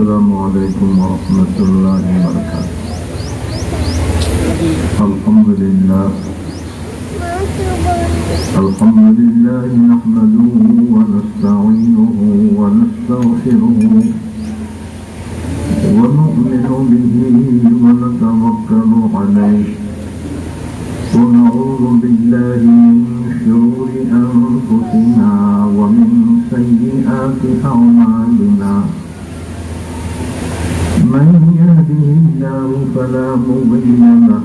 السلام علیکم ورحمۃ اللہ وبرکاتہ۔ الحمد للہ نحمده ونستعینه ونستغفره ونؤمن به ونتوکل علیہ ونعوذ باللہ من شرور انفسنا ومن سیئات اعمالنا من يهده الله فلا مضل له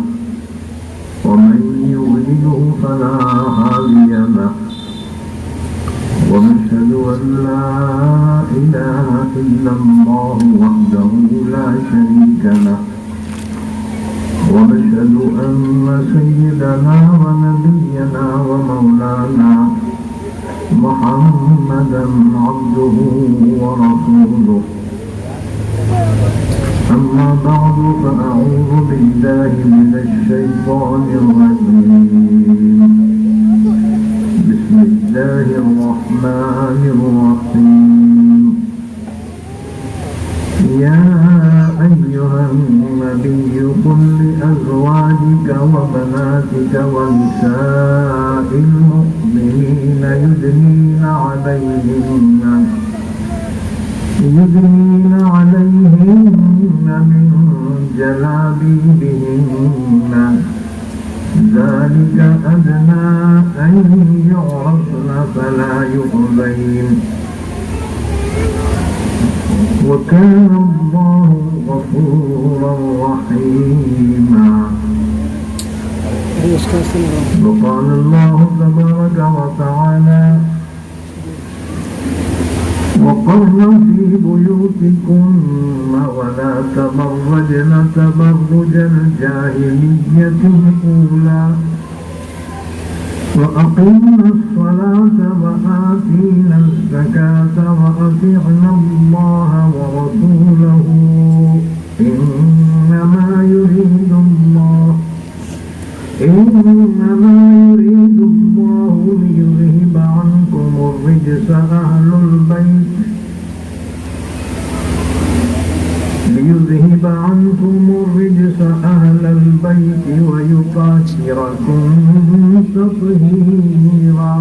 ومن يضلل فلا هادي له ونشهد أن لا إله إلا الله وحده لا شريك له ونشهد أن سيدنا ونبينا ومولانا محمدا عبده ورسوله أما بعد فأعوذ بالله من الشيطان الرجيم بسم الله الرحمن الرحيم يا أيها النبي قل لأزواجك وبناتك ونساء المؤمنين يدنين عليهن من جلابيبهن ذلك أدنى أن يعرفن فلا يؤذين وكان الله غفورا رحيما وقال الله تبارك وتعالى وقرن في بيوتكن ولا تبرجن تبرج الجاهلية الأولى وأقمنا الصلاة وآتينا الزكاة وأطعنا الله ورسوله إنما يريد الله ليذهب عنكم الرجس أهل البيت ويطهركم تطهيرا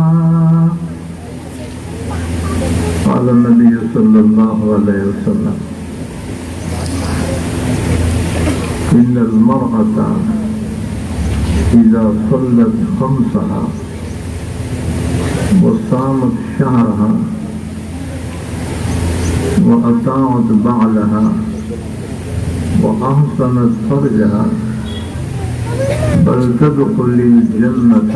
قال النبي صلى الله عليه وسلم إن المرأة إذا صلت خمسها وصامت شهرها وأطاعت بعلها وأحسنت فرجها بل تدخل الجنة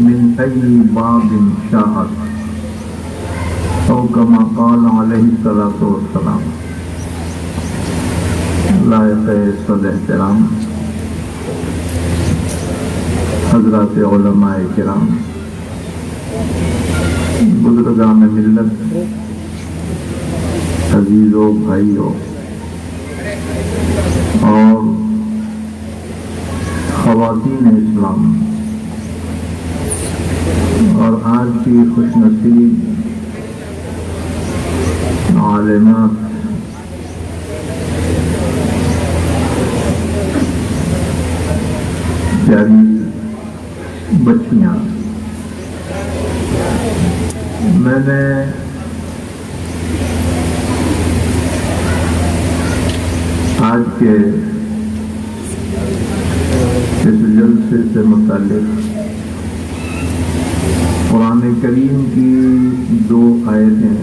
من أي باب شاءت أو كما قال عليه الصلاة والسلام۔ لائق صد احترام حضرات علماء کرام، بزرگان ملت، عزیزوں، بھائیوں اور خواتین اسلام، اور آج کی خوش نصیب عالمات، پیاری بچیاں، میں نے آج کے اس جلسے سے متعلق قرآن کریم کی 2 آیتیں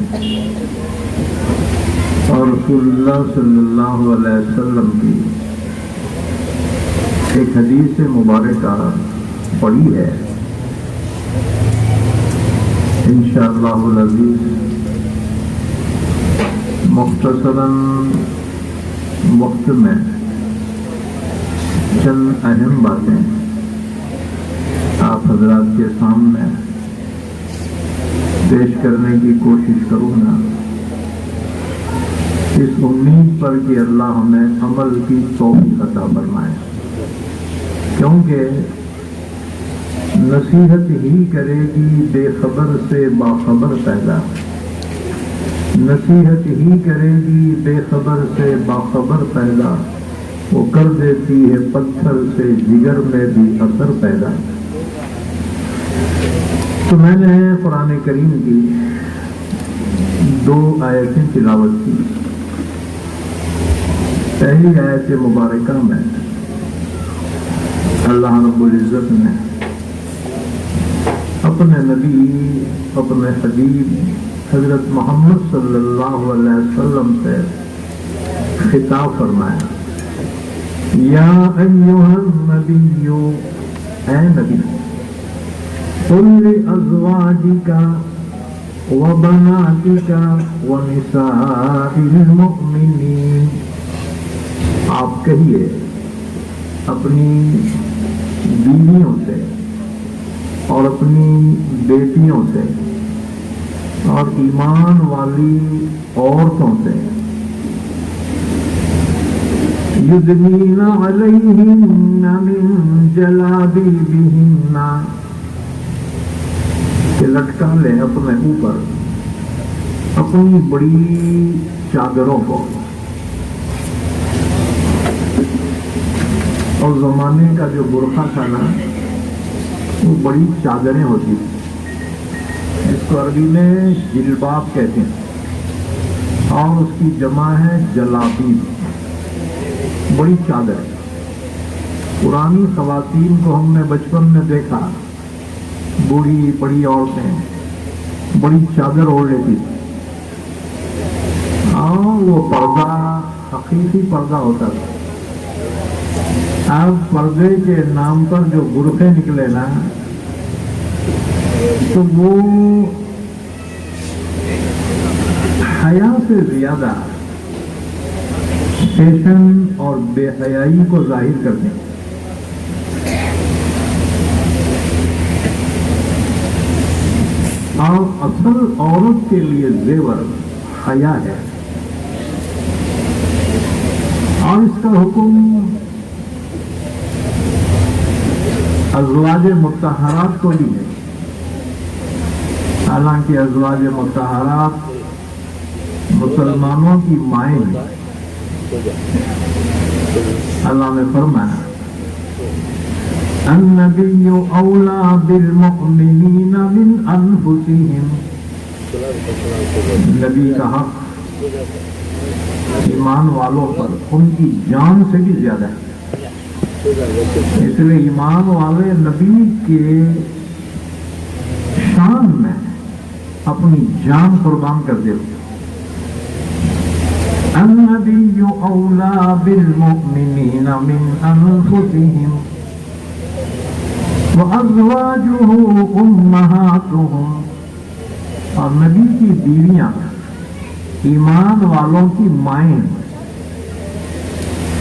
اور رسول اللہ صلی اللہ علیہ وسلم کی ایک حدیث مبارکہ پڑھی ہے۔ انشاءاللہ العزیز مختصراً وقت میں چند اہم باتیں آپ حضرات کے سامنے پیش کرنے کی کوشش کروں گا، اس امید پر کہ اللہ ہمیں عمل کی توفیق عطا فرمائے، کیونکہ نصیحت ہی کرے گی بے خبر سے باخبر پیدا، نصیحت ہی کرے گی بے خبر سے باخبر پیدا، وہ کر دیتی ہے پتھر سے جگر میں بھی اثر پیدا۔ تو میں نے قرآن کریم کی 2 آیتیں تلاوت کی۔ پہلی آیت مبارکہ میں اللہ رب العزت نے اپنے نبی، اپنے حبیب حضرت محمد صلی اللہ علیہ وسلم سے خطاب فرمایا، یا ایھا النبی، اے نبی، قل لازواجک وبناتک ونساء المؤمنین، آپ کہیے اپنی بیویوں سے اور اپنی بیٹیوں سے اور ایمان والی عورتوں سے، یدنین علیہن من جلابیبہن، کہ لٹکا لیں اپنے اوپر اپنی بڑی چادروں کو۔ اور زمانے کا جو برقع تھا نا، وہ بڑی چادریں ہوتی تھیں، جس کو عربی میں جلباب کہتے ہیں، اور اس کی جمع ہے جلابیب، بڑی چادر۔ پرانی خواتین کو ہم نے بچپن میں دیکھا، بوڑھی بڑی عورتیں بڑی چادر اوڑھ لیتی تھی، اور وہ پردہ حقیقی پردہ ہوتا تھا۔ اب پردے کے نام پر جو برقعے نکلے نا، تو وہ حیا سے زیادہ فیشن اور بے حیائی کو ظاہر کرتے ہیں۔ اور اصل عورت کے لیے زیور حیا ہے، اور اس کا حکم ازواج مطہرات کو بھی ہے۔ حالانکہ ازواج مطہرات مسلمانوں کی مائیں ہیں۔ اللہ نے فرمایا، النبی اولیٰ بالمؤمنین من انفسہم، نبی کا حق ایمان والوں پر ان کی جان سے بھی زیادہ ہے۔ اس لیے ایمان والے نبی کے شان میں اپنی جان قربان کر دے۔ النبی اولیٰ بالمؤمنین من انفسہم وازواجہ امہاتہم، اور نبی کی بیویاں ایمان والوں کی مائیں،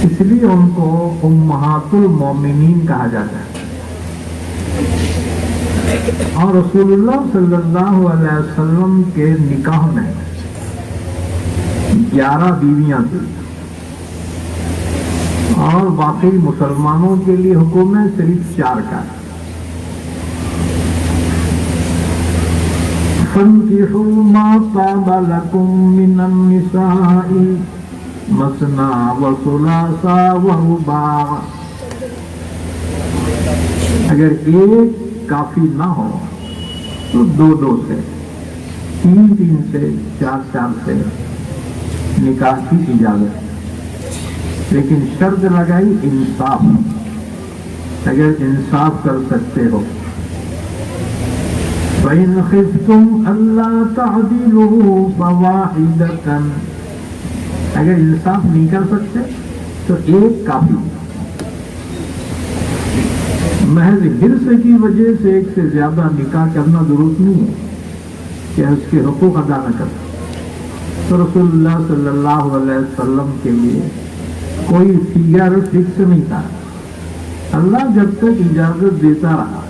اس لیے ان کو امہات المومنین کہا جاتا ہے۔ اور رسول اللہ صلی اللہ علیہ وسلم کے نکاح میں 11 بیویاں تھیں، اور باقی مسلمانوں کے لیے حکم ہے صرف 4 کا۔ فَانكِحُوا مَا طَابَ لَكُم مِّنَ النِّسَاءِ مَثْنَىٰ وَثُلَاثَ وَرُبَاعَ، اگر ایک کافی نہ ہو تو 2 سے، 3 سے، 4 سے نکاح کی اجازت، لیکن شرط لگائی انصاف، اگر انصاف کر سکتے ہو۔ فَإِنْ خِفْتُمْ أَلَّا تَعْدِلُوا فَوَاحِدَةً، اگر انصاف نہیں کر سکتے تو ایک کافی۔ محض حرص کی وجہ سے ایک سے زیادہ نکاح کرنا درست نہیں ہے کہ اس کے حقوق ادا نہ کر۔ تو رسول اللہ صلی اللہ علیہ وسلم کے لیے کوئی فگر فکس نہیں تھا، اللہ جب تک اجازت دیتا رہا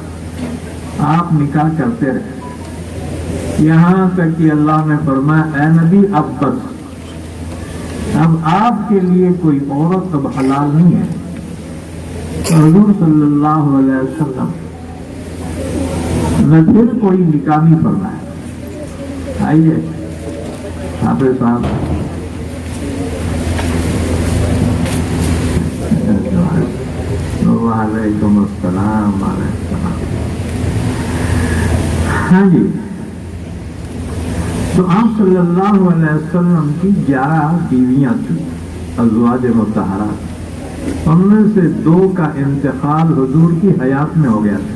آپ نکاح کرتے رہے، یہاں تک کہ اللہ نے فرمایا، اے نبی اب بس، اب آپ کے لیے کوئی عورت اب حلال نہیں ہے۔ حضور صلی اللہ علیہ وسلم نے پھر کوئی نکاح نہیں فرمایا۔ آئیے حافظ صاحب وعلیکم السلام علیکم. ہاں جی، تو آپ صلی اللہ علیہ وسلم کی 11 بیویاں تھیں ازواج مطہرات. ان میں سے 2 کا انتقال حضور کی حیات میں ہو گیا تھا.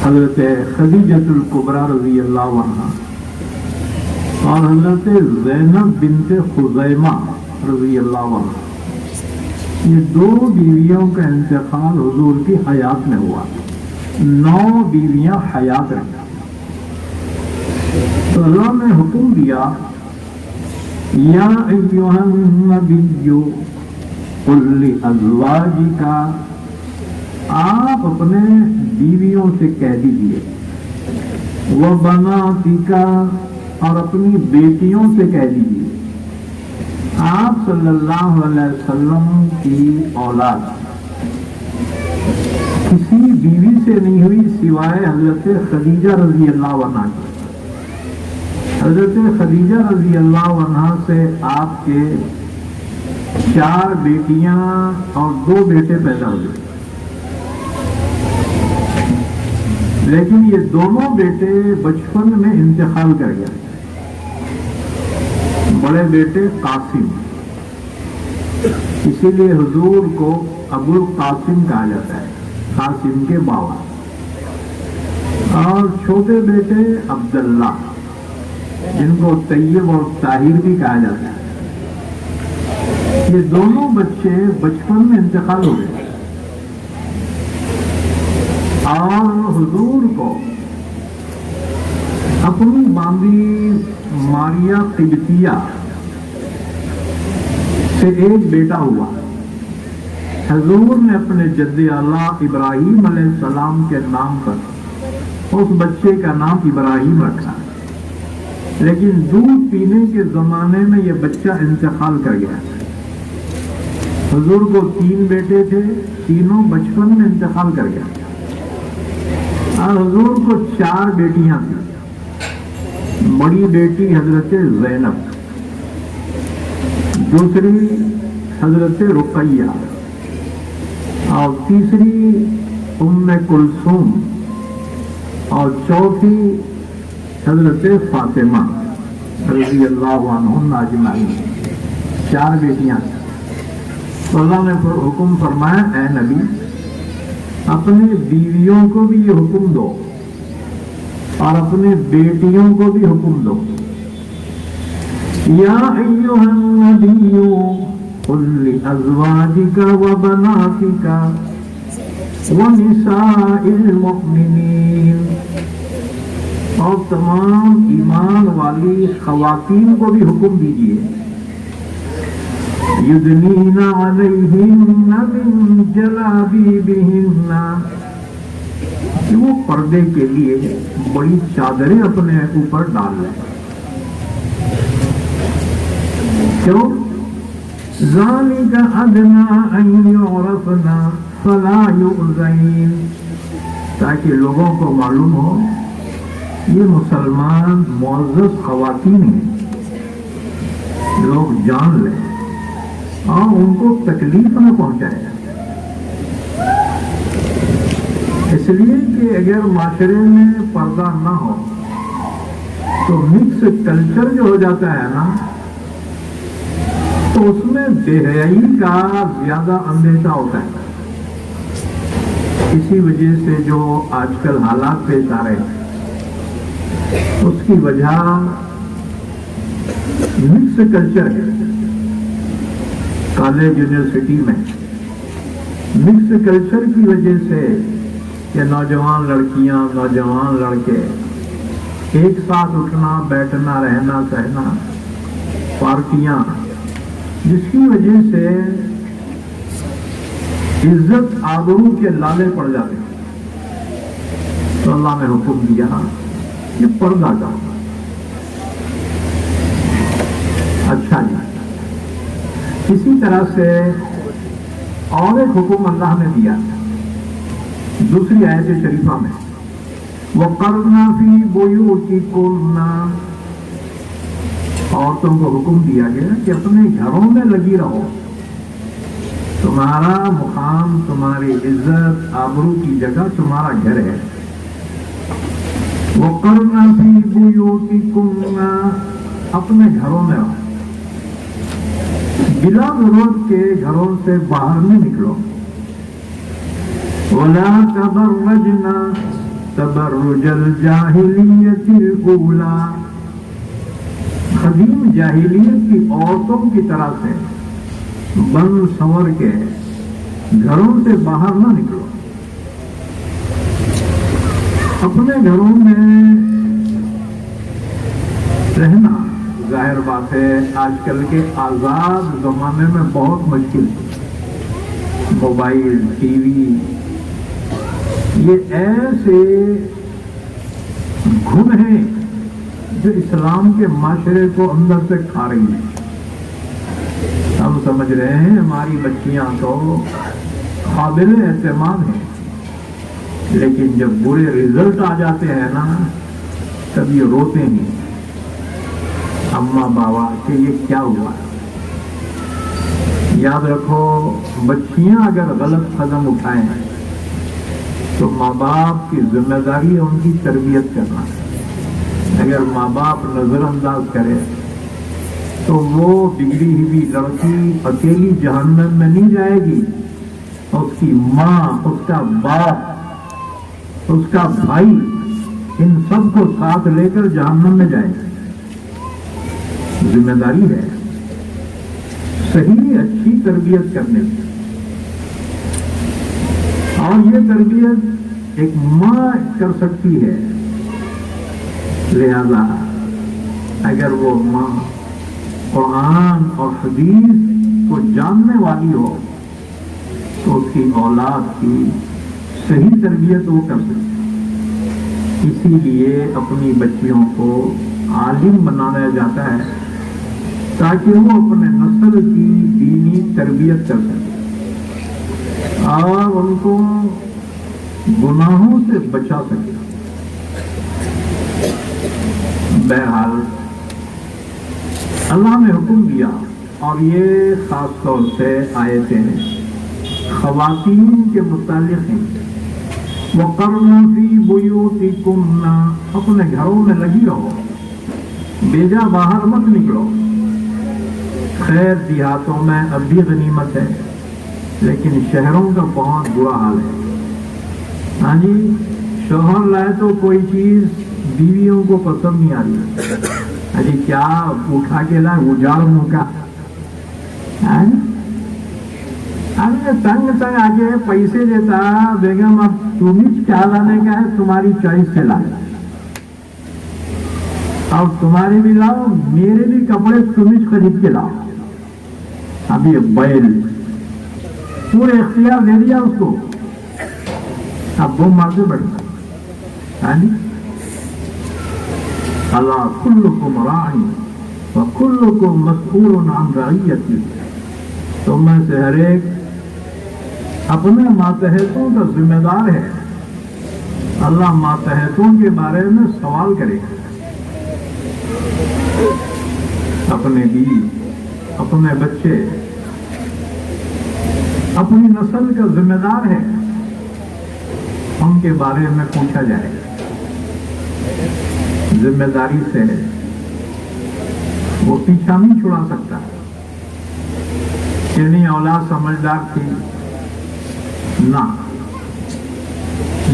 حضرت خدیجۃ الکبریٰ رضی اللہ عنہا اور حضرت زینب بنت خزیمہ رضی اللہ عنہا، یہ 2 بیویوں کا انتقال حضور کی حیات میں ہوا. 9 بیویاں حیات رہیں. تو اللہ نے حکم دیا، یا ایھا النبی قل لازواجک، آپ اپنے بیویوں سے کہہ دیجئے، وبناتک، اور اپنی بیٹیوں سے کہہ دیجئے. آپ صلی اللہ علیہ وسلم کی اولاد کسی بیوی سے نہیں ہوئی سوائے حضرت خدیجہ رضی اللہ عنہا کی. حضرت خدیجہ رضی اللہ عنہا سے آپ کے 4 بیٹیاں اور 2 بیٹے پیدا ہوئے. لیکن یہ دونوں بیٹے بچپن میں انتقال کر گئے. بڑے بیٹے قاسم، اسی لیے حضور کو ابو القاسم کہا جاتا ہے، قاسم کے باوا. اور چھوٹے بیٹے عبداللہ، جن کو طیب اور طاہر بھی کہا جاتا ہے. یہ دونوں بچے بچپن میں انتقال ہو گئے. اور حضور کو اپنی باندھی ماریہ قبطیہ سے ایک بیٹا ہوا. حضور نے اپنے جد اعلیٰ ابراہیم علیہ السلام کے نام پر اس بچے کا نام ابراہیم رکھا. لیکن دودھ پینے کے زمانے میں یہ بچہ انتقال کر گیا. حضور کو 3 بیٹے تھے، تینوں بچپن میں انتقال کر گیا. اور حضور کو 4 بیٹیاں تھیں. بڑی بیٹی حضرت زینب، دوسری حضرت رقیہ، اور تیسری ام کلثوم، اور چوتھی حضرت فاطمہ رضی اللہ عنہن اجمعین. 4 بیٹیاں. تو اللہ نے حکم فرمایا، اے نبی اپنے بیویوں کو بھی یہ حکم دو اور اپنے بیٹیوں کو بھی حکم دو، یا ایھا النبی قل لازواجک وبناتک ونساء المؤمنین، اور تمام ایمان والی خواتین کو بھی حکم دیجیے، یدنین علیہن من جلابیبہن، کہ وہ پردے کے لیے بڑی چادریں اپنے اوپر ڈال لیں. کیوں؟ ذالک ادنی ان یعرفن فلا یؤذین، تاکہ لوگوں کو معلوم ہو یہ مسلمان معزز خواتین ہیں، لوگ جان لیں اور ان کو تکلیف نہ پہنچائے. اس لیے کہ اگر معاشرے میں پردہ نہ ہو تو مکس کلچر جو ہو جاتا ہے نا، تو اس میں بے حیائی کا زیادہ اندیشہ ہوتا ہے. اسی وجہ سے جو آج کل حالات پیش آ رہے ہیں اس کی وجہ مکس کلچر ہے. کالج یونیورسٹی میں مکس کلچر کی وجہ سے کہ نوجوان لڑکیاں نوجوان لڑکے ایک ساتھ اٹھنا بیٹھنا رہنا سہنا، پارٹیاں، جس کی وجہ سے عزت آبرو کے لالے پڑ جاتے ہیں. تو اللہ نے حکم دیا کہ پردہ کرو. اچھا جی، اسی طرح سے اور ایک حکم اللہ نے دیا دوسری آیت شریفہ میں، وَقَرْنَ فِي بُيُوتِكُنَّ، عورتوں کو حکم دیا گیا کہ اپنے گھروں میں لگی رہو، تمہارا مقام، تمہاری عزت آبرو کی جگہ تمہارا گھر ہے۔ وَقَرْنَ فِي بُيُوتِكُنَّ، اپنے گھروں میں رہو، بلا ضرورت کے گھروں سے باہر نہیں نکلو۔ وَلَا تَبَرَّجْنَ تَبَرُّجَ الْجَاهِلِيَّةِ الْأُولَى، قدیم جاہلیت کی عورتوں کی طرح سے بن سنور کے گھروں سے باہر نہ نکلو۔ اپنے گھروں میں رہنا ظاہر بات ہے آج کل کے آزاد زمانے میں بہت مشکل ہے۔ موبائل، ٹی وی، یہ ایسے گھن ہیں جو اسلام کے معاشرے کو اندر سے کھا رہی ہیں۔ ہم سمجھ رہے ہیں ہماری بچیاں تو قابل اعتماد ہیں، لیکن جب برے رزلٹ آ جاتے ہیں نا تب یہ روتے ہیں اماں بابا کہ یہ کیا ہوا۔ یاد رکھو، بچیاں اگر غلط قدم اٹھائیں تو ماں باپ کی ذمہ داری ہے ان کی تربیت کرنا۔ اگر ماں باپ نظر انداز کرے تو وہ بگڑی ہوئی لڑکی اکیلی جہنم میں نہیں جائے گی، اس کی ماں، اس کا باپ، اس کا بھائی، ان سب کو ساتھ لے کر جہنم میں جائے گی۔ ذمہ داری ہے صحیح اچھی تربیت کرنے کی، اور یہ تربیت ایک ماں کر سکتی ہے۔ لہذا اگر وہ ماں قرآن اور حدیث کو جاننے والی ہو تو اس کی اولاد کی صحیح تربیت وہ کر سکتی۔ اسی لیے اپنی بچیوں کو عالم بنایا جاتا ہے تاکہ وہ اپنے نسل کی دینی تربیت کر سکے اور ان کو گناہوں سے بچا سکے۔ بہرحال اللہ نے حکم دیا، اور یہ خاص طور سے آیتیں خواتین کے متعلق ہیں۔ وَقَرْنَ فِي بُيُوتِكُنَّ، اپنے گھروں میں لگی رہو، بیجا باہر مت نکلو۔ خیر دیہاتوں میں اب بھی غنیمت ہے، لیکن شہروں کا بہت برا حال ہے۔ ہاں جی، شوہر لائے تو کوئی چیز بیویوں کو پسند نہیں آ رہی۔ ہاں جی، کیا اٹھا کے لائے اجاڑ منہ کا، تنگ تنگ آگے پیسے دیتا، بیگم اب تمہیں کیا لانے کا ہے، تمہاری چوائس سے لانا، اب تمہارے بھی لاؤ، میرے بھی کپڑے تمہیں خرید کے لاؤ۔ اب یہ بیل پورے اختیار دے دیا اس کو، اب وہ مار سے بڑھتا۔ اللہ کلکم راعی وکلکم مسئول عن رعیتہ، تم میں سے ہر ایک اپنے ماتحتوں کا ذمہ دار ہے۔ اللہ ماتحتوں کے بارے میں سوال کرے گا، اپنے بیوی، اپنے بچے، اپنی نسل کا ذمہ دار ہے، ان کے بارے میں پوچھا جائے گا۔ ذمہ داری سے وہ پیچھا نہیں چھڑا سکتا کہ نہیں اولاد سمجھدار تھی، نہ۔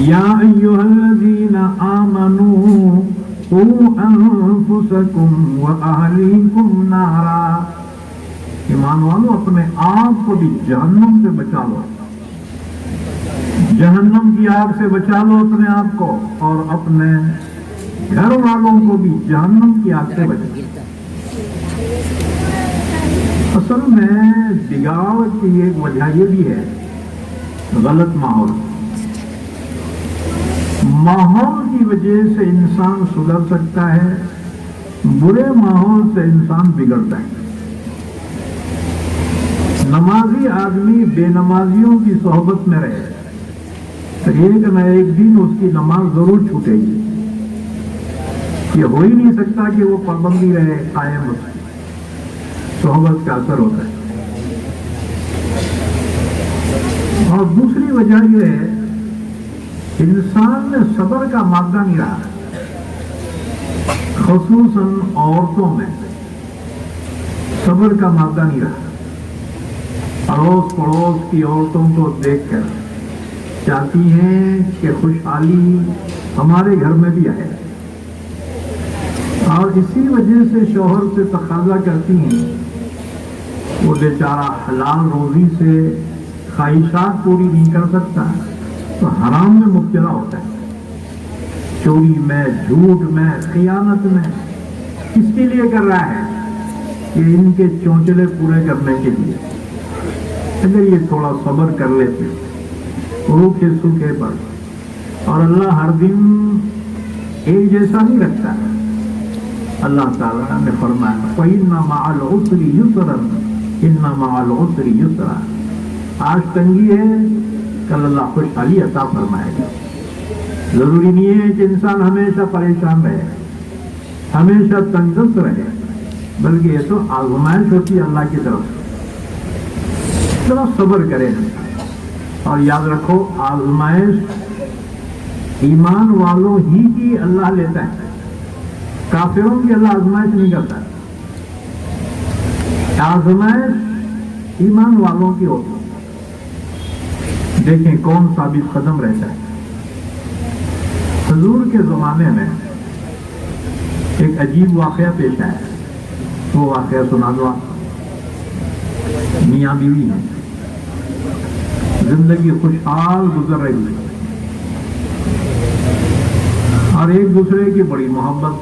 یا ایھا الذین آمنوا قوا انفسکم واہلیکم نارا، ایمان والو اپنے آپ کو بھی جہنم سے بچا لو، جہنم کی آگ سے بچا لو اپنے آپ کو، اور اپنے گھر والوں کو بھی جہنم کی آگ سے بچا لو۔ اصل میں بگاڑ کی ایک وجہ یہ بھی ہے غلط ماحول۔ ماحول کی وجہ سے انسان سدھر سکتا ہے، برے ماحول سے انسان بگڑتا ہے۔ نمازی آدمی بے نمازیوں کی صحبت میں رہے تو ایک نہ ایک دن اس کی نماز ضرور چھوٹے گی. یہ ہو ہی نہیں سکتا کہ وہ پابندی رہے قائم. صحبت کا اثر ہوتا ہے. اور دوسری وجہ یہ ہے انسان میں صبر کا مادہ نہیں رہا, خصوصاً عورتوں میں صبر کا مادہ نہیں رہا. اڑوس پڑوس کی عورتوں کو دیکھ کر چاہتی ہیں کہ خوشحالی ہمارے گھر میں بھی آئے, اور اسی وجہ سے شوہر سے تقاضا کرتی ہیں. وہ بیچارہ حلال روزی سے خواہشات پوری نہیں کر سکتا تو حرام میں مبتلا ہوتا ہے, چوری میں, جھوٹ میں, خیانت میں. کس کے لیے کر رہا ہے؟ کہ ان کے چونچلے پورے کرنے کے لیے. اگر یہ تھوڑا صبر کر لیتے روکھے سوکھے پر, اور اللہ ہر دن ایک جیسا نہیں رکھتا. اللہ تعالیٰ نے فرمایا فَإِنَّ مَعَ الْعُسْرِ يُسْرًا إِنَّ مَعَ الْعُسْرِ يُسْرًا. آج تنگی ہے, کل اللہ خوشحالی عطا فرمائے گا. ضروری نہیں ہے کہ انسان ہمیشہ پریشان رہے, ہمیشہ تنگست رہے, بلکہ یہ تو آزمائش ہوتی ہے اللہ کی طرف سے. ذرا صبر کرے, اور یاد رکھو آزمائش ایمان والوں ہی کی اللہ لیتا ہے, کافروں کی اللہ آزمائش نہیں کرتا. آزمائش ایمان والوں کی ہوتی. دیکھیں کون ثابت قدم رہتا ہے. حضور کے زمانے میں ایک عجیب واقعہ پیش آیا, وہ واقعہ سنا دو آپ. میاں بیوی ہیں, زندگی خوشحال گزر رہی ہے, اور ایک دوسرے کی بڑی محبت.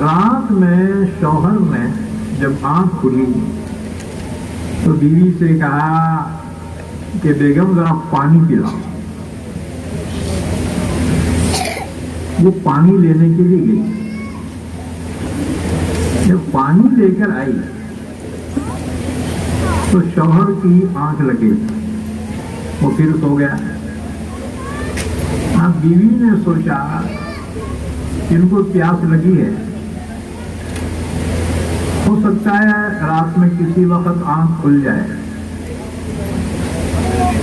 رات میں شوہر نے جب آنکھ کھلی تو بیوی سے کہا کہ بیگم ذرا پانی پلاؤ. وہ پانی لینے کے لیے گئی. جب پانی لے کر آئی تو شوہر کی آنکھ لگی, وہ پھر سو گیا. اب بیوی نے سوچا کہ ان کو پیاس لگی ہے, ہو سکتا ہے رات میں کسی وقت آنکھ کھل جائے,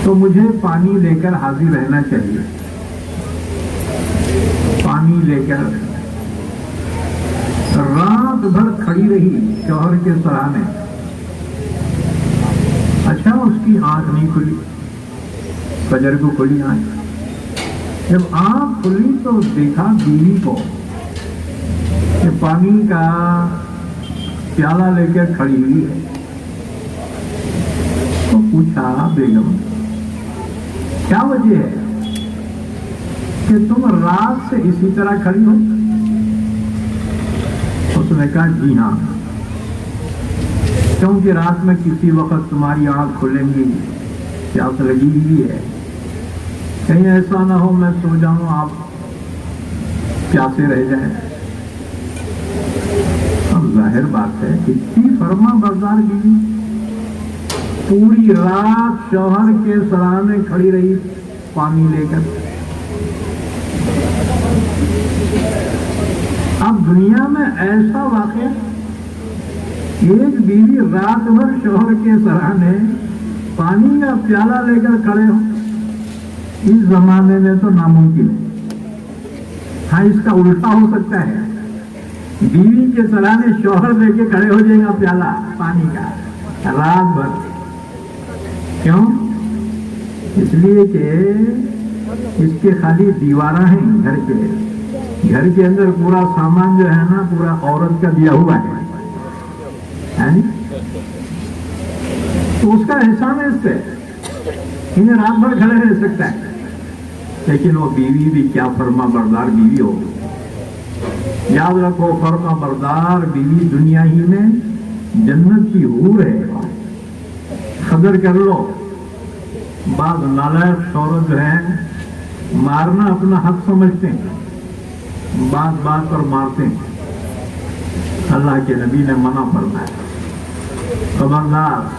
تو مجھے پانی لے کر حاضر رہنا چاہیے. پانی لے کر رات بھر کھڑی رہی شوہر کے سرانے. اچھا اس کی آنکھ نہیں کھلی, فجر کو کھلی آنکھ. جب آنکھ کھلی تو دیکھا بیوی کو کہ پانی کا پیالہ لے کر کھڑی ہوئی ہے. تو پوچھا بیگم کیا وجہ ہے کہ تم رات سے اسی طرح کھڑی ہو؟ اس نے کہا جی ہاں, کیونکہ رات میں کسی وقت تمہاری آنکھ کھلیں گی, پیاس لگی ہوئی ہے, کہیں ایسا نہ ہو میں سو جاؤں آپ پیاسے رہ جائیں. اب ظاہر بات ہے اتنی فرما بردار بیوی پوری رات شوہر کے سرانے کھڑی رہی پانی لے کر. اب دنیا میں ایسا واقعہ ایک بیوی رات بھر شوہر کے سرانے پانی کا پیالہ لے کر کھڑے ہو, اس زمانے میں تو ناممکن ہے. ہاں اس کا الٹا ہو سکتا ہے, بیوی کے سرانے شوہر لے کے کھڑے ہو جائے گا پیالہ پانی کا رات بھر. کیوں؟ اس لیے کہ اس کے خالی دیواریں ہیں گھر کے, گھر کے اندر پورا سامان جو ہے نا پورا عورت کا دیا ہوا ہے, تو اس کا احسان ہے اس سے انہیں رات بھر کھڑے رہ سکتا ہے. لیکن وہ بیوی بھی کیا فرما بردار بیوی ہو. یاد رکھو فرما بردار بیوی دنیا ہی میں جنت کی حور ہے. قدر کر لو. بعض نالائق شوہر جو ہیں مارنا اپنا حق سمجھتے ہیں, بات بات پر مارتے ہیں. اللہ کے نبی نے منع فرمایا, خبردار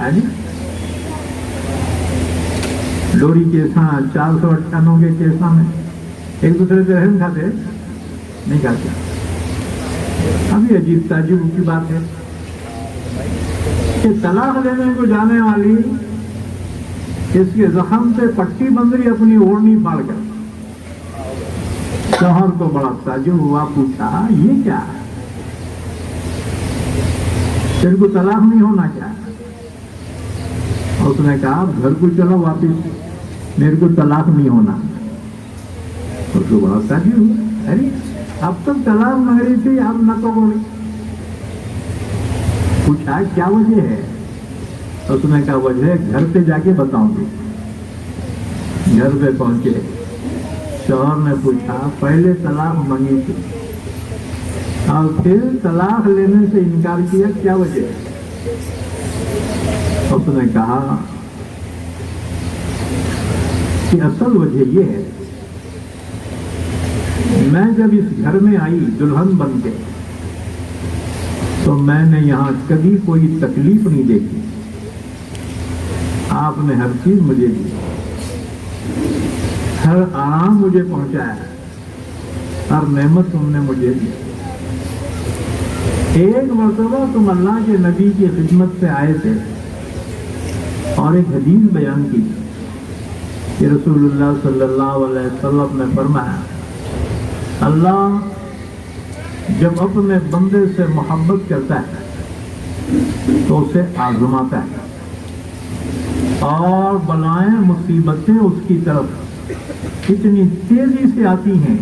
ہے جی لوری کیسا 498 کیسا میں ایک دوسرے سے رحم کھاتے نہیں کھاتے. ابھی عجیب تعجب کی بات ہے کہ طلاق لینے کو جانے والی اس کے زخم سے پٹی بندھ رہی اپنی اوڑھنی پھاڑ کر. شوہر کو بڑا تعجب ہوا, پوچھا یہ کیا ہے, تیرے کو طلاق نہیں ہونا کیا؟ اس نے کہا گھر کو چلو واپس, میرے کو طلاق نہیں ہونا. اس کو بڑا تعجب ہوا, ارے اب تک طلاق مانگ رہی تھی اب نہ تو بولی. پوچھا کیا وجہ ہے؟ اس نے کہا وجہ گھر پہ جا کے بتاؤں گی. گھر پہ پہنچے, شوہر نے پوچھا پہلے طلاق مانگی تھی اور پھر طلاق لینے سے انکار کیا, کیا وجہ ہے؟ اس نے کہا کہ اصل وجہ یہ ہے میں جب اس گھر میں آئی دلہن بن کے تو میں نے یہاں کبھی کوئی تکلیف نہیں دیکھی. آپ نے ہر چیز مجھے دی, ہر آرام مجھے پہنچایا, ہر نعمت تم نے مجھے دی. ایک مرتبہ تم اللہ کے نبی کی خدمت سے آئے تھے اور ایک حدیث بیان کی کہ رسول اللہ صلی اللہ علیہ وسلم نے فرمایا اللہ جب اپنے بندے سے محبت کرتا ہے تو اسے آزماتا ہے اور بلائیں مصیبتیں اس کی طرف اتنی تیزی سے آتی ہیں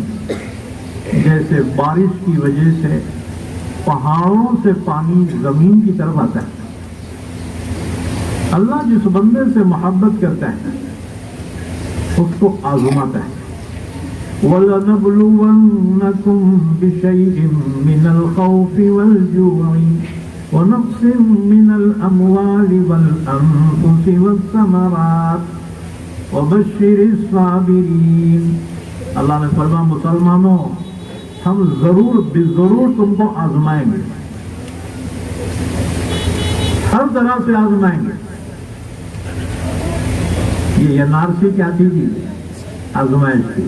جیسے بارش کی وجہ سے پہاڑوں سے پانی زمین کی طرف آتا ہے. اللہ جس بندے سے محبت کرتا ہے اس کو آزماتا ہے. وَلَنَبْلُوَنَّكُمْ بِشَيْءٍ مِّنَ الْخَوْفِ وَالْجُوعِ وَنَقْصٍ مِّنَ الْأَمْوَالِ وَالْأَنفُسِ وَالثَّمَرَاتِ وَبَشِّرِ الصَّابِرِينَ. اللہ نے فرمایا مسلمانوں ہم ضرور تم کو آزمائیں گے, ہر طرح سے آزمائیں گے. یہ NRC کیا تھی جی؟ آزمائش تھی,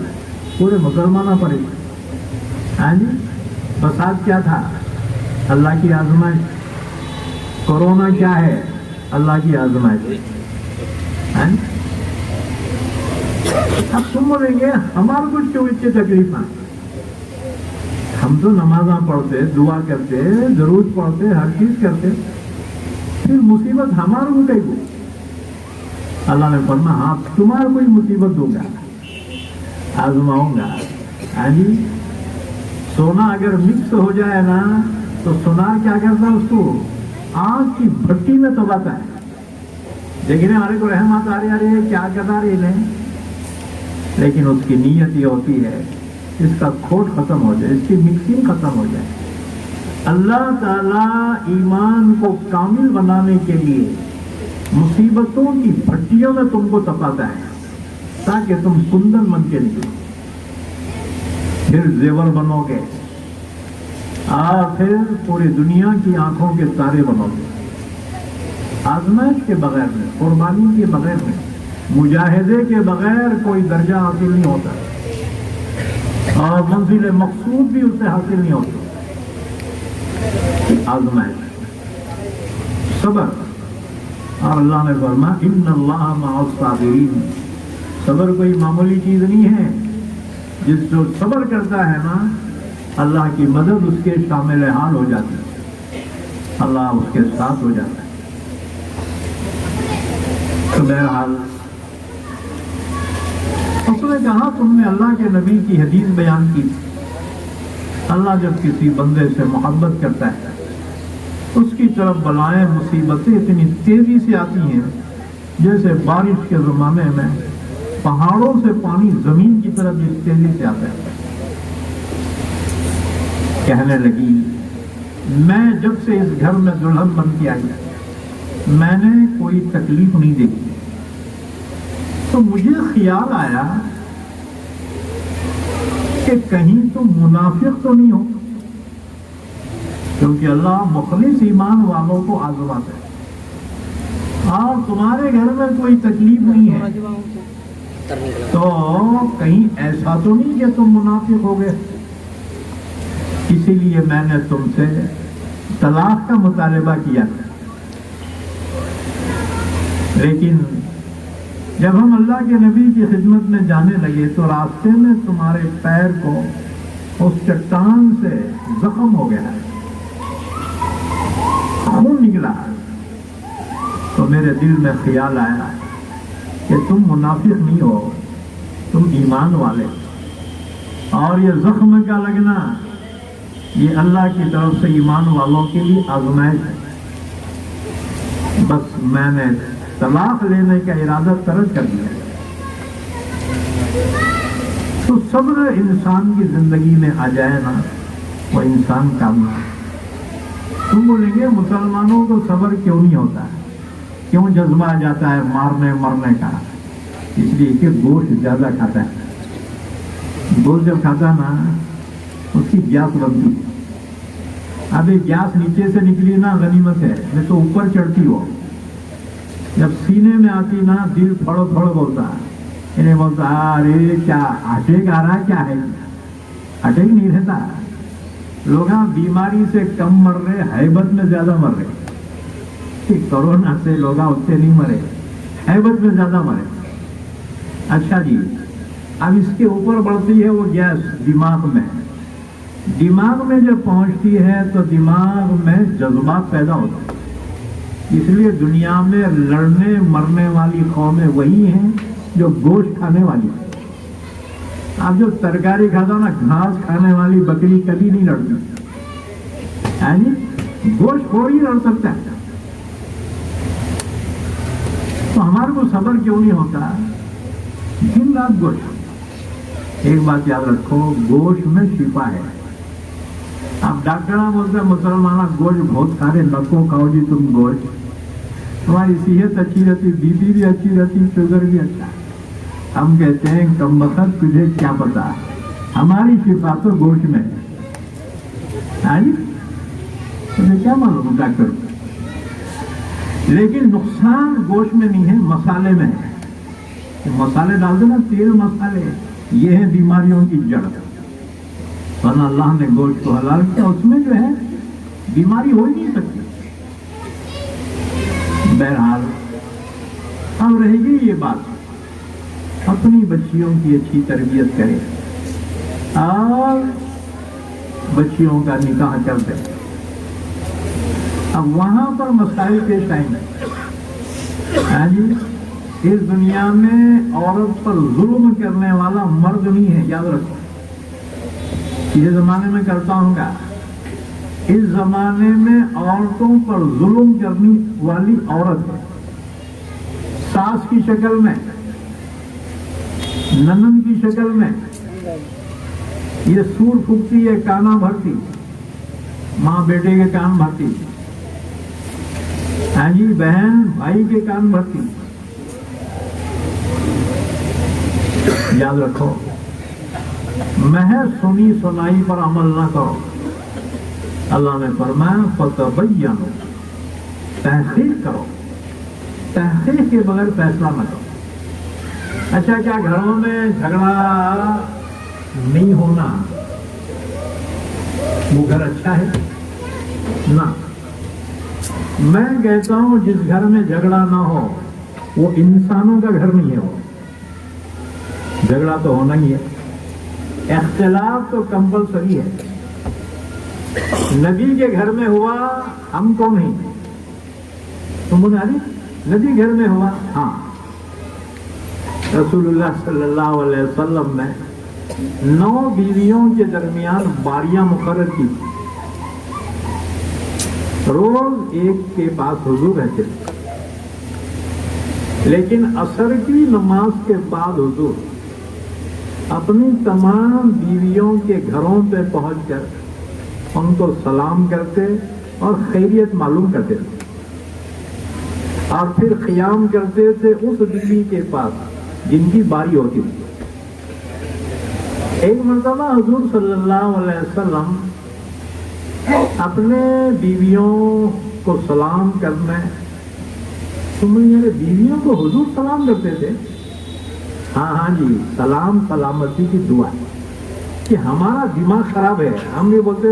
پورے مسلمانوں پر. ہاں جی فساد کیا تھا؟ اللہ کی آزمائش. کورونا کیا ہے؟ اللہ کی آزمائش. ہاں جی اب تم بولیں گے ہمارے کچھ کیوں اتنی تکلیف ہے؟ ہم تو نمازاں پڑھتے, دعا کرتے, درود پڑھتے, ہر چیز کرتے, پھر مصیبت ہمارے کو کہیں کو. اللہ نے فرمایا ہاں تمہارے کوئی مصیبت دوں گا, آزماؤں گا. ہاں جی سونا اگر مکس ہو جائے نا تو سونار کیا کرتا ہے اس کو آگ کی بھٹی میں دباتا ہے. دیکھنے ہمارے کو رحمت آ رہی ہے کیا کرتا رہی ہے, لیکن اس کی نیت یہ ہوتی ہے اس کا کھوٹ ختم ہو جائے, اس کی مکسنگ ختم ہو جائے. اللہ تعالیٰ ایمان کو کامل بنانے کے لیے مصیبتوں کی بھٹیوں میں تم کو تپاتا ہے تاکہ تم کندن بن کے نکلو, پھر زیور بنو گے اور پھر پوری دنیا کی آنکھوں کے تارے بنو گے. آزمائش کے بغیر میں, قربانی کے بغیر میں, مجاہدے کے بغیر کوئی درجہ حاصل نہیں ہوتا اور منزل مقصود بھی اس سے حاصل نہیں ہوتا. آزمائش, صبر. اور اللہ نے فرمایا ان اللہ مع الصابرین. صبر کوئی معمولی چیز نہیں ہے. جس جو صبر کرتا ہے نا اللہ کی مدد اس کے شامل حال ہو جاتی ہے, اللہ اس کے ساتھ ہو جاتا ہے. تو بہرحال اس نے کہا تم نے اللہ کے نبی کی حدیث بیان کی. اللہ جب کسی بندے سے محبت کرتا ہے اس کی طرف بلائیں مصیبتیں اتنی تیزی سے آتی ہیں جیسے بارش کے زمانے میں پہاڑوں سے پانی زمین کی طرف جس تیزی سے آتا ہے. کہنے لگی میں جب سے اس گھر میں دلہن بن کے آئی میں نے کوئی تکلیف نہیں دیکھی. تو مجھے خیال آیا کہ کہیں تم منافق تو نہیں ہو, کیونکہ اللہ مخلص ایمان والوں کو آزماتا ہے. اور تمہارے گھر میں کوئی تکلیف نہیں ہے تو کہیں ایسا تو نہیں کہ تم منافق ہو گئے؟ اسی لیے میں نے تم سے طلاق کا مطالبہ کیا تھا، لیکن جب ہم اللہ کے نبی کی خدمت میں جانے لگے تو راستے میں تمہارے پیر کو اس چٹان سے زخم ہو گیا، خون نکلا، تو میرے دل میں خیال آیا کہ تم منافق نہیں ہو، تم ایمان والے، اور یہ زخم کا لگنا یہ اللہ کی طرف سے ایمان والوں کے لیے آزمائش ہے۔ بس میں نے طلاق لینے کا ارادہ ترک کر دیا۔ تو صبر انسان کی زندگی میں آ جائے نا، وہ انسان کامیاب۔ تم بولیں گے مسلمانوں کو صبر کیوں نہیں ہوتا ہے، کیوں جذبہ آ جاتا ہے مارنے مرنے کا؟ اس لیے کہ گوشت زیادہ کھاتا ہے، گوشت جب کھاتا نا اس کی گیس بنتی، ابھی گیس نیچے سے نکلی نا غنیمت ہے، نہیں تو اوپر چڑھتی ہو، جب سینے میں آتی نا دل پھڑ پھڑ بولتا ہے، انہیں بولتا ارے کیا اٹیک آ رہا کیا ہے؟ اٹیک نہیں رہتا، لوگ بیماری سے کم مر رہے، ہیبت میں زیادہ مر رہے۔ کورونا سے لوگ اتنے نہیں مرے، ہیبت میں زیادہ مرے۔ اچھا جی، اب اس کے اوپر بڑھتی ہے وہ گیس دماغ میں، دماغ میں جب پہنچتی ہے تو دماغ میں جذبات پیدا ہوتے ہیں۔ اس لیے دنیا میں لڑنے مرنے والی قومیں وہی ہیں جو گوشت کھانے والی ہیں۔ اب جو ترکاری کھاتا نا، گھاس کھانے والی بکری کبھی نہیں لڑتی، یعنی گوشت خور ہی لڑ سکتا ہے۔ تو ہمارے کو صبر کیوں نہیں ہوتا؟ دن رات گوشت۔ ایک بات یاد رکھو، گوشت میں شفا ہے۔ اب ڈاکٹر بولتے ہیں مسلمانہ گوشت بہت کھارے، نکو کھاؤ جی تم گوشت، تمہاری صحت اچھی رہتی، بی پی بھی اچھی رہتی، شوگر بھی اچھا۔ ہم کہتے ہیں کم وقت تجھے کیا پتا، ہماری شفا تو گوشت میں ہے، تمہیں کیا معلوم ڈاکٹر؟ لیکن نقصان گوشت میں نہیں ہے، مسالے میں ہے۔ مسالے ڈال دو نا، تیل مسالے، یہ ہے بیماریوں کی جڑ۔ ورنہ اللہ نے گوشت کو حلال کیا، اس میں جو ہے بیماری ہو ہی نہیں سکتی۔ بہرحال اب رہے گی یہ بات، اپنی بچیوں کی اچھی تربیت کرے اور بچیوں کا نکاح کر دے۔ اب وہاں پر مسائل پیش آئیں گے۔ ہاں جی، اس دنیا میں عورت پر ظلم کرنے والا مرد نہیں ہے، یاد رکھو۔ یہ زمانے میں کرتا ہوں گا، اس زمانے میں عورتوں پر ظلم کرنے والی عورت ہے، ساس کی شکل میں، ننند کی شکل میں، یہ سور پھونکتی ہے، کانا بھرتی، ماں بیٹے کے کان بھرتی، ہاں جی، بہن بھائی کے کان بھرتی۔ یاد رکھو، محض سنی سنائی پر عمل نہ کرو۔ اللہ نے فرمایا فتبینوا، تحقیق کرو، تحقیق کے بغیر فیصلہ نہ کرو۔ اچھا، کیا گھروں میں جھگڑا نہیں ہونا وہ گھر اچھا ہے؟ نہ، میں کہتا ہوں جس گھر میں جھگڑا نہ ہو وہ انسانوں کا گھر نہیں ہے۔ وہ جھگڑا تو ہونا ہی ہے، اختلاف تو کمپلسری ہے۔ نبی کے گھر میں ہوا، ہم کو نہیں، تم بتا رہی نبی گھر میں ہوا۔ ہاں، رسول اللہ صلی اللہ علیہ وسلم نے 9 بیویوں کے درمیان باریاں مقرر کی، روز ایک کے پاس حضور رہتے تھے، لیکن عصر کی نماز کے بعد حضور اپنی تمام بیویوں کے گھروں پہ پہنچ کر ان کو سلام کرتے اور خیریت معلوم کرتے تھے، اور پھر قیام کرتے تھے اس بیوی کے پاس جن کی باری ہوتی تھی۔ ایک مرتبہ حضور صلی اللہ علیہ وسلم اپنے بیویوں کو سلام کرنے تم میرے بیویوں کو حضور سلام کرتے تھے؟ ہاں جی، سلام سلامتی کی دعا ہے کہ ہمارا دماغ خراب ہے، ہم یہ بولتے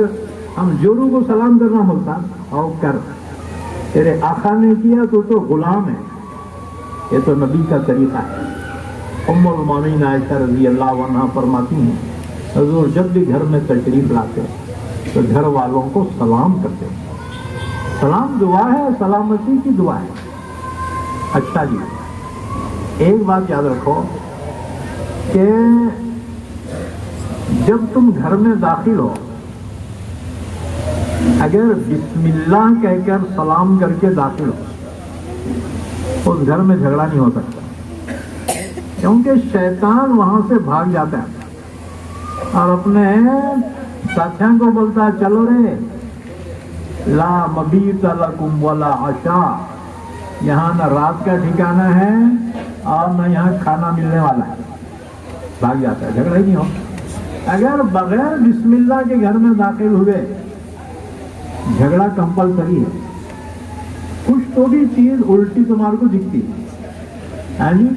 ہم جوروں کو سلام کرنا بولتا اور کر، تیرے آقا نے کیا تو غلام ہے، یہ تو نبی کا طریقہ ہے۔ ام المومنین عائشہ رضی اللہ عنہا فرماتی ہیں حضور جب بھی گھر میں تشریف لاتے تو گھر والوں کو سلام کرتے، سلام دعا ہے، سلامتی کی دعا ہے۔ اچھا جی، ایک بات یاد رکھو کہ جب تم گھر میں داخل ہو، اگر بسم اللہ کہہ کر سلام کر کے داخل ہو، اس گھر میں جھگڑا نہیں ہو سکتا، کیونکہ شیطان وہاں سے بھاگ جاتا ہے اور اپنے ساتھیوں کو بولتا ہے چلو رے، لا مبیت لکم ولا عشاء، یہاں نہ رات کا ٹھکانہ ہے اور نہ یہاں کھانا ملنے والا ہے، بھاگ جاتا ہے، جھگڑا ہی نہیں ہو۔ اگر بغیر بسم اللہ کے گھر میں داخل ہوئے، جھگڑا کمپلسری ہے، کچھ تو بھی چیز الٹی تمہارے کو دکھتی ہے جی،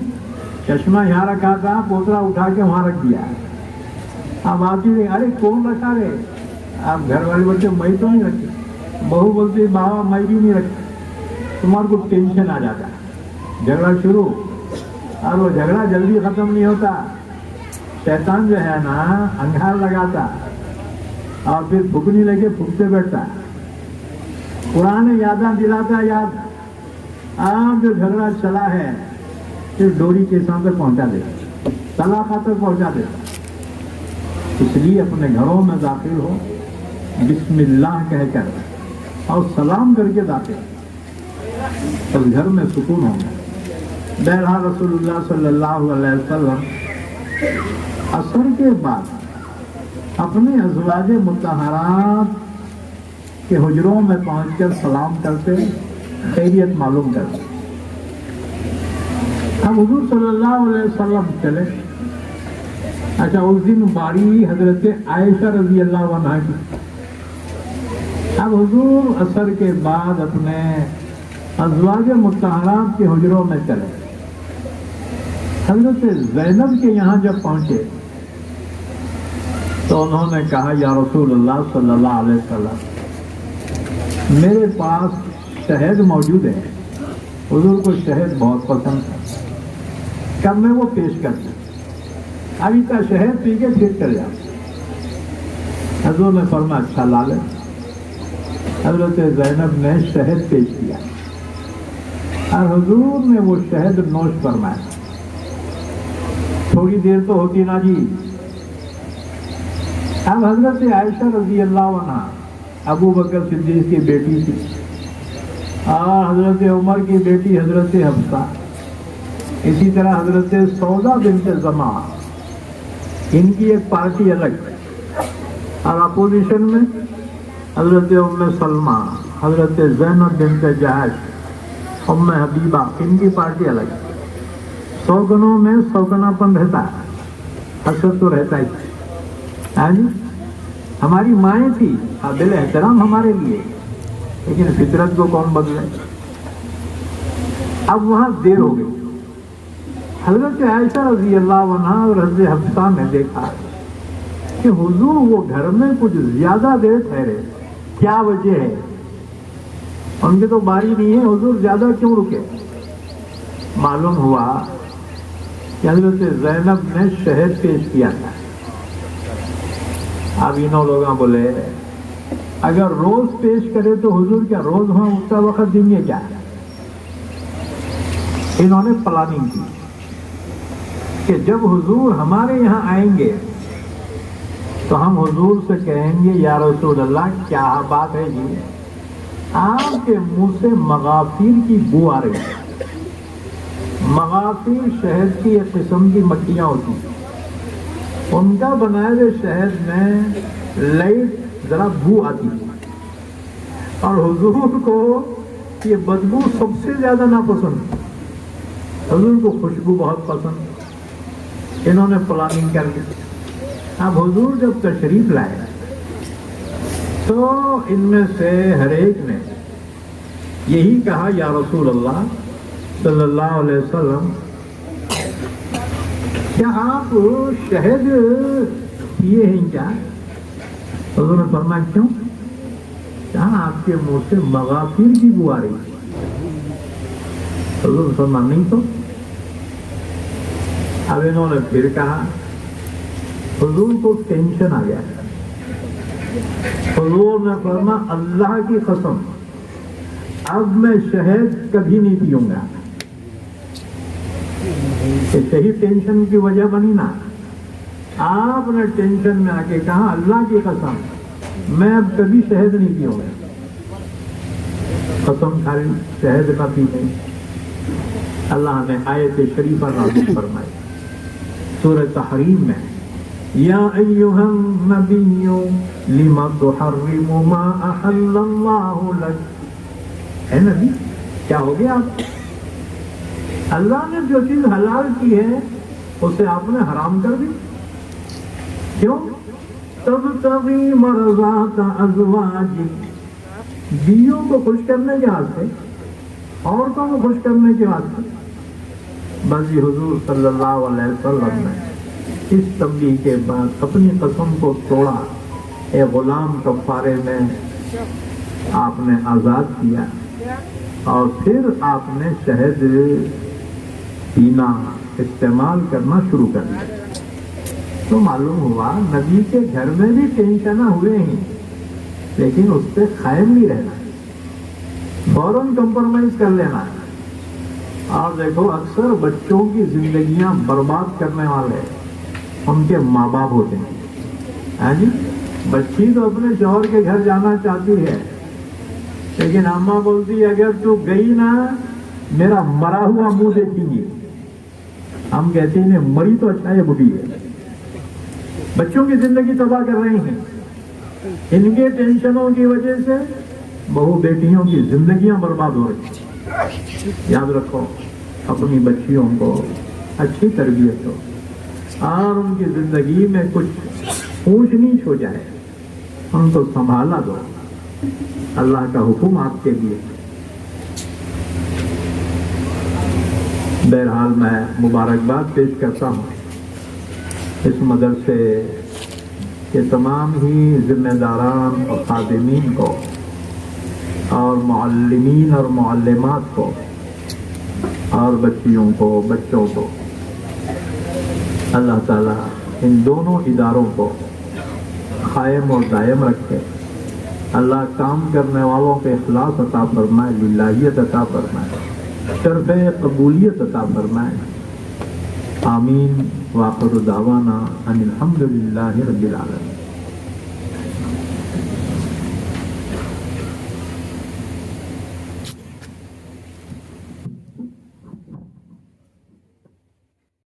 چشمہ یہاں رکھا تھا، پوترا اٹھا کے وہاں رکھ دیا، اب آپ جی ارے کون رکھا رہے، آپ گھر والے بولتے میں تو نہیں رکھی، بہو بولتی بابا میں بھی نہیں رکھی، تمہارے کو ٹینشن آ جاتا ہے، جھگڑا شروع، اور وہ جھگڑا جلدی ختم نہیں ہوتا، شیطان جو ہے نا انگار لگاتا اور پھر پھکنی لے کے پھکتے بیٹھتا، پرانے یاداں دلاتا، یاد آپ جو جھگڑا چلا ہے پھر ڈوری کے ساتھ تک پہنچا دیتا، طلاق تک پہنچا دیتا۔ اس لیے اپنے گھروں میں داخل ہو بسم اللہ کہہ کر اور سلام کر کے داخل، اس گھر میں سکون ہوگا۔ بہرحال رسول اللہ صلی اللہ علیہ وسلم عصر کے بعد اپنے ازواج مطہرات کے حجروں میں پہنچ کر سلام کرتے، خیریت معلوم کرتے۔ اب حضور صلی اللہ علیہ وسلم چلے، اچھا اس دن باری حضرت عائشہ رضی اللہ عنہا کی، اب حضور عصر کے بعد اپنے ازواج مطہرات کے حجروں میں چلے، حضرت زینب کے یہاں جب پہنچے تو انہوں نے کہا یا رسول اللہ صلی اللہ علیہ وسلم میرے پاس شہد موجود ہے، حضور کو شہد بہت پسند ہے، کب میں وہ پیش کرتا، ابھی کا شہد پی کے پھر چل جاتا۔ حضور نے فرمایا اچھا لا لے، حضرت زینب نے شہد پیش کیا اور حضور نے وہ شہد نوش فرمایا، تھوڑی دیر تو ہوتی نا جی۔ اب حضرت عائشہ رضی اللہ عنہ ابو بکر صدیق کی بیٹی تھی اور حضرت عمر کی بیٹی حضرت حفصہ، اسی طرح حضرت سودا بنت زمعہ، ان کی ایک پارٹی الگ، اور اپوزیشن میں حضرت ام سلمہ، حضرت زینب بنت جہش، ام حبیبہ، ان کی پارٹی الگ۔ سوگنوں میں سوگنا پن رہتا ہے، حسد تو رہتا ہی، ہاں جی، ہماری مائیں تھی قابل احترام ہمارے لیے، لیکن فطرت کو کون بدلے۔ اب وہاں دیر ہو گئی، حضرت عائشہ رضی اللہ عنہا اور حضرت حفصہ نے دیکھا کہ حضور وہ گھر میں کچھ زیادہ دیر ٹھہرے، کیا وجہ ہے؟ ان کی تو باری نہیں ہے، حضور زیادہ کیوں رکے؟ معلوم ہوا کہ حضرت زینب نے شہد پیش کیا تھا۔ اب انہوں لوگاں بولے اگر روز پیش کرے تو حضور کیا روز وہاں اس کا وقت دیں گے کیا؟ انہوں نے پلاننگ کی کہ جب حضور ہمارے یہاں آئیں گے تو ہم حضور سے کہیں گے یا رسول اللہ کیا بات ہے جی، آپ کے منہ سے مغافیر کی بو آ رہی ہے۔ مغافیر شہد کی ایک قسم کی مکھیاں ہوتی ہیں، ان کا بنائے ہوئے شہد میں لائٹ ذرا بو آتی ہے، اور حضور کو یہ بدبو سب سے زیادہ ناپسند، حضور کو خوشبو بہت پسند۔ انہوں نے پلاننگ کر لی۔ اب حضور جب تشریف لائے تو ان میں سے ہر ایک نے یہی کہا یا رسول اللہ صلی اللہ علیہ وسلم کیا آپ شہد پیے ہیں کیا؟ حضور نے فرمایا کیوں؟ کیا آپ کے منہ سے مغافیر کی بو آ رہی ہے؟ حضور نے فرمایا نہیں تو۔ اب انہوں نے پھر کہا، حضور کو ٹینشن آ گیا۔ حضور نے فرمایا اللہ کی قسم اب میں شہد کبھی نہیں پیوں گا۔ صحیح ٹینشن کی وجہ بنی نا، آپ نے ٹینشن میں آ کے کہا اللہ کی قسم میں اب کبھی شہد نہیں پیوں گا۔ قسم کھائی شہد کا پینے۔ اللہ نے آیت شریفہ نازل فرمائی سورہ تحریم میں، یا ایھا النبی لما تحرم ما احل اللہ لک۔ اے نبی کیا ہو گیا آپ؟ اللہ نے جو چیز حلال کی ہے اسے آپ نے حرام کر دی، کیوں؟ تبتغی مرضات ازواجک، بیویوں کو خوش کرنے کے واسطے، عورتوں کو خوش کرنے کے واسطے۔ بس یہ حضور صلی اللہ علیہ وسلم نے اس تنبیہ کے بعد اپنی قسم کو توڑا، ایک غلام کفارے میں آپ نے آزاد کیا، اور پھر آپ نے شہد پینا استعمال کرنا شروع کر دیا۔ تو معلوم ہوا نبی کے گھر میں بھی ٹینشن ہوئے ہیں، لیکن اس سے قائم نہیں رہنا، فوراً کمپرومائز کر لینا۔ اور دیکھو اکثر بچوں کی زندگیاں برباد کرنے والے ان کے ماں باپ ہوتے ہیں۔ ہاں جی، بچی تو اپنے شوہر کے گھر جانا چاہتی ہے، لیکن اماں بولتی ہے اگر تو گئی نا میرا مرا ہوا منہ دیکھیں گی۔ ہم کہتے ہیں مری تو اچھا ہے بڈھی ہے۔ بچوں کی زندگی تباہ کر رہے ہیں، ان کے ٹینشنوں کی وجہ سے بہو بیٹیوں کی زندگیاں برباد ہو رہی ہیں۔ یاد رکھو اپنی بچیوں کو اچھی تربیت دو، اور ان کی زندگی میں کچھ اونچ نیچ ہو جائے ان کو سنبھالا دو، اللہ کا حکم آپ کے لیے۔ بہرحال میں مبارکباد پیش کرتا ہوں اس مدرسے کے تمام ہی ذمہ داران اور خادمین کو، اور معلمین اور معلمات کو، اور بچیوں کو، بچوں کو۔ اللہ تعالیٰ ان دونوں اداروں کو قائم اور دائم رکھے۔ اللہ کام کرنے والوں کے اخلاص عطا فرمائے، للہیت عطا فرمائے، شرف قبولیت عطا فرمائے۔ آمین۔ وآخر دعوانا ان الحمد للہ رب العالمین۔